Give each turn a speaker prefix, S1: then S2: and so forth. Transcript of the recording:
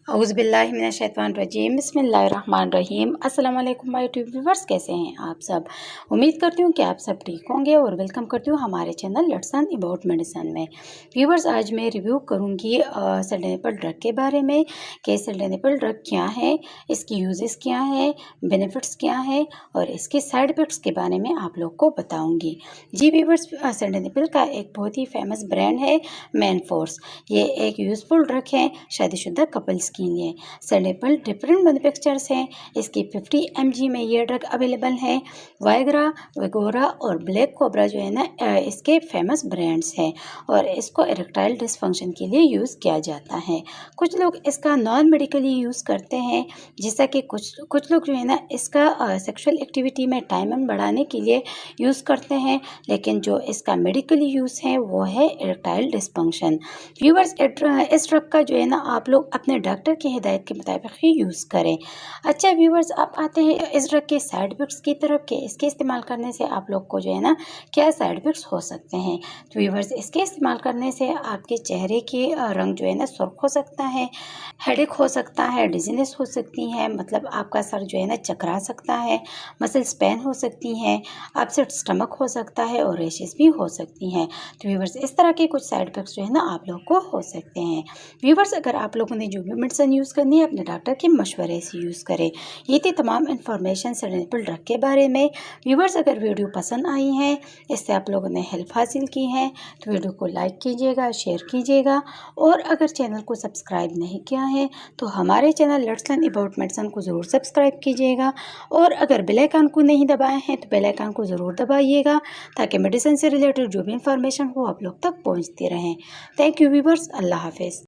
S1: औज़ुबिल्लाहिमिनश्शैतानिर्रजीम बिस्मिल्लाहिर्रहमानिर्रहीम। अस्सलाम वालेकुम माय यूट्यूब व्यूवर्स, कैसे हैं आप सब। उम्मीद करती हूँ कि आप सब ठीक होंगे और वेलकम करती हूँ हमारे channel let's learn about medicine में। व्यूवर्स, आज मैं रिव्यू करूँगी सल्डेनेपल ड्रग के बारे में कि सल्डेनेपल ड्रग क्या है, इसकी यूजेस क्या है, बेनिफिट्स क्या है और इसके साइड इफ़ेक्ट्स के बारे में आप लोग को बताऊँगी। जी व्यूवर्स, सल्डेनेपल का एक बहुत ही फेमस ब्रांड है मैन फोर्स। ये एक यूज़फुल ड्रग है शादीशुदा कपल्स के लिए। सल्डेनेपल डिफरेंट मैन्युफैक्चरर्स हैं। इसकी 50 mg में ये ड्रग अवेलेबल है। वायग्रा, वेगोरा और ब्लैक कोबरा जो है ना, इसके फेमस ब्रांड्स हैं और इसको इरेक्टाइल डिसफंक्शन के लिए यूज़ किया जाता है। कुछ लोग इसका नॉन मेडिकली यूज़ करते हैं, जैसा कि कुछ लोग जो है ना इसका सेक्सुअल एक्टिविटी में टाइम बढ़ाने के लिए यूज़ करते हैं, लेकिन जो इसका मेडिकली यूज़ है वो है इरेक्टाइल डिसफंक्शन। व्यूअर्स, इस ड्रग का जो है ना आप लोग अपने डॉक्टर की हिदायत के मुताबिक ही यूज़ करें। अच्छा व्यूअर्स, आप आते हैं इस ड्रग के साइड इफ़ेक्ट्स की तरफ कि इसके इस्तेमाल करने से आप लोग को जो है ना क्या साइड इफ़ेक्ट्स हो सकते हैं। तो व्यूअर्स, इसके इस्तेमाल करने से आपके चेहरे की रंग जो है ना सुर्ख हो सकता है, हेडेक हो सकता है, डिजीनेस हो सकती है, मतलब आपका सर जो है ना चकरा सकता है, मसल्स पेन हो सकती हैं, अपसेट स्टमक हो सकता है और रैशेस भी हो सकती हैं। तो व्यूअर्स, इस तरह के कुछ साइड इफ़ेक्ट्स जो है ना आप लोग को हो सकते हैं। व्यूअर्स, अगर आप लोगों ने जो भी मेडिसिन यूज़ करनी है अपने डॉक्टर के मशवरे से यूज़ करें। ये थी तमाम इन्फॉर्मेशन सल्डेनेपल ड्रग के बारे में। व्यूअर्स, अगर वीडियो पसंद आई है, इससे आप लोगों ने हेल्प हासिल की है, तो वीडियो को लाइक कीजिएगा, शेयर कीजिएगा और अगर चैनल को सब्सक्राइब नहीं किया है तो हमारे channel let's learn about medicine को ज़रूर सब्सक्राइब कीजिएगा और अगर बेल आइकन को नहीं दबाए हैं तो बेल आइकन को ज़रूर दबाइएगा ताकि मेडिसिन से रिलेटेड जो भी इंफॉर्मेशन हो आप लोग तक पहुँचती रहें। थैंक यू व्यूअर्स, अल्लाह हाफिज़।